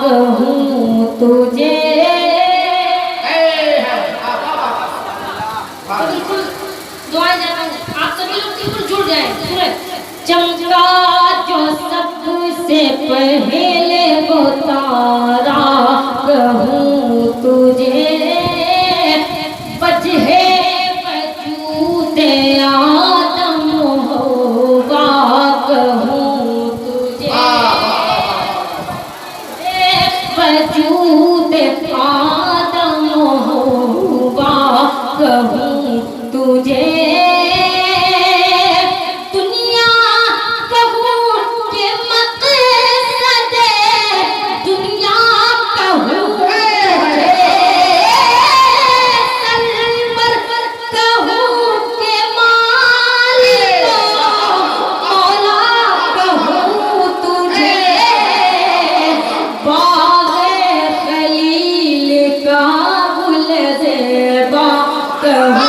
कहूँ तुझे बिल्कुल दुआएं जाना आप सभी लोग बिल्कुल जुड़ जाए सूरज चमका जो सबसे पहले वो तारा कहूँ तुझे वजहे वजूद आदम हवा कहूँ तुझे वजूद आदम हवा कहूँ तुझे दुनिया कहूँ के मकसद दुनिया कहूँ सरवर कहूँ के मालिक मौला कहूँ तुझे बाग़े खलील का गुलज़ेबा कहूँ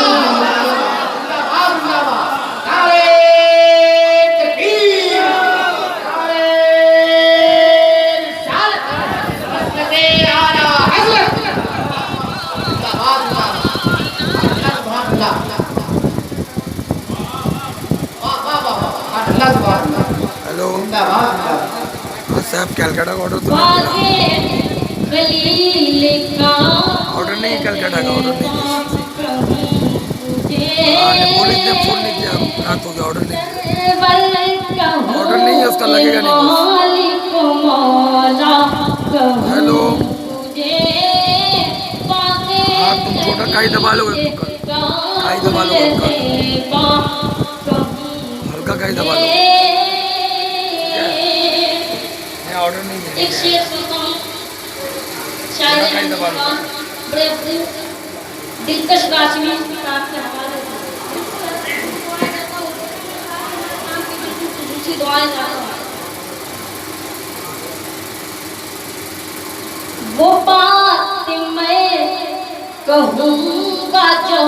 हेलो साहब कलकत्ता का ऑर्डर तो ऑर्डर नहीं कलकत्ता का ऑर्डर नहीं बोले थे फोन नहीं किया रात हो गया ऑर्डर नहीं है उसका लगेगा नहीं हेलो हाँ तुम छोटा काई दबा लोगे काई दबा लोगे हल्का काई दबा लो ऑर्डर नहीं है एक शेर सुनता हूँ शायद बड़े दिलकश गाजमी किताब के हवाले से दुआएं वो बात मैं कहूँगा जो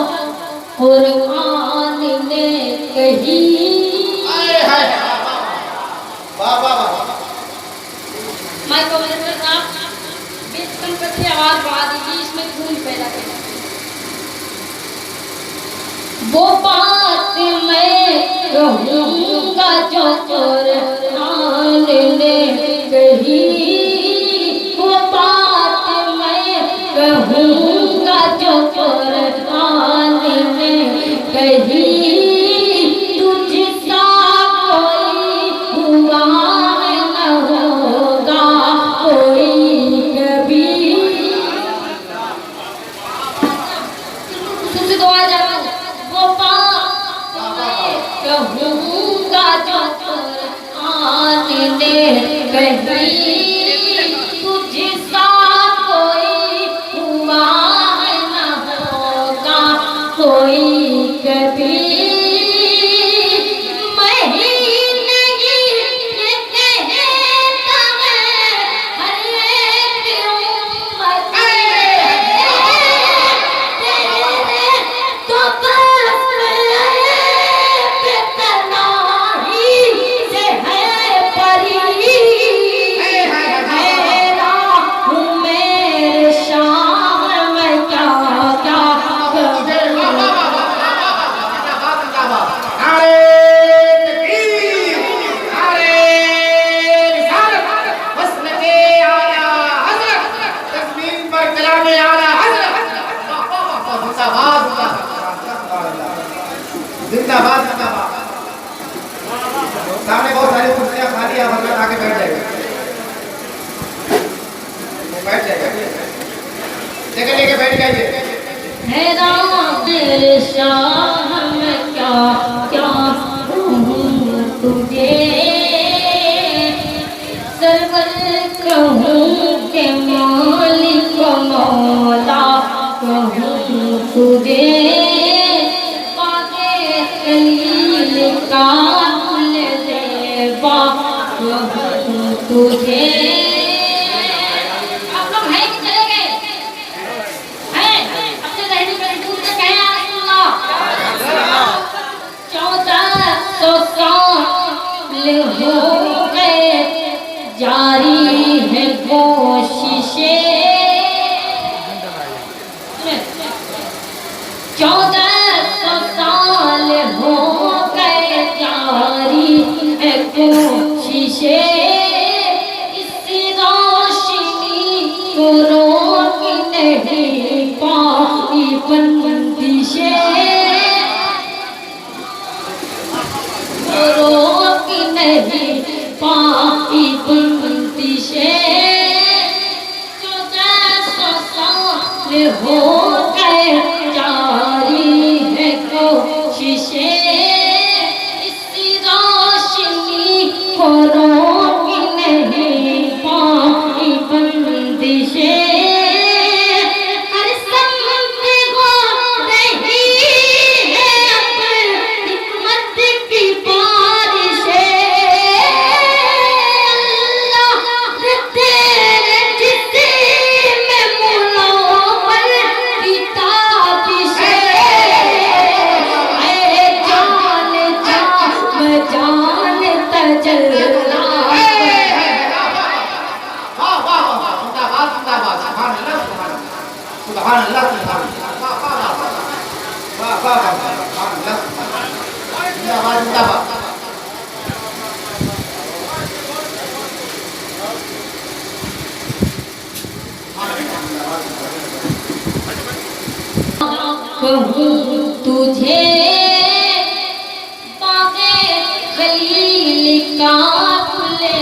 कुरान ने कही माइक ऑपरेटर साहब बीच कंपट की आवाज बढ़ा दीजिए इसमें गूंज पैदा करें वो बात मैं कहूँगा जो कुरान ने कही वो बात मैं कहूँगा जो कुरान ने कही तुझसा कोई हुआ न होगा कोई कभी तुझसे दुआ जाना वो बात मैं कहूँगा जो कुरान ने कही तुझसा कोई हुआ न होगा कोई कभी मैं ही नहीं ये कहता है हर एक उम्मत तेरे तो बस तनाही से है परी मेरा हूँ मेरे शाम में क्या क्या सामने बहुत सारी कुर्सियां खाली है मतलब आके बैठ जाएगा वो बैठ जाएगा जगह लेके बैठ जाइए मेरा तेरे शाम में क्या क्या कहूँ तुझे सरवर कहूँ के मालिक मौला कहूँ तुझे बाग़े खलील का गुलज़ेबा कहूँ तुझे आप लोग हैं कि चले गए हैं अपने रहने पर दूर से कहें या रसूलुल्लाह 1400 साल हो गए जारी कोशिशें 1400 साल हो गए जारी है कोशिशें इस रोशनी को रोक नहीं पाई बंदिशें रोक नहीं पाई बंदिशें 1400 साल हो गए जारी है कोशिशें इस रोशनी को रोक नहीं पाई बंदिशें हर संत को रही है अपनी हिकमत की बारिशें अल्लाह तेरे जिस्म में मुनव्वर की ताबिशें ऐ जान तजल्ला वाह वाह वाह जिंदाबाद जिंदाबाद सुभान अल्लाह सुभान अल्लाह वाह वाह वाह सुभान अल्लाह जिंदाबाद जिंदाबाद कहूँ तुझे बागे खलील का फूले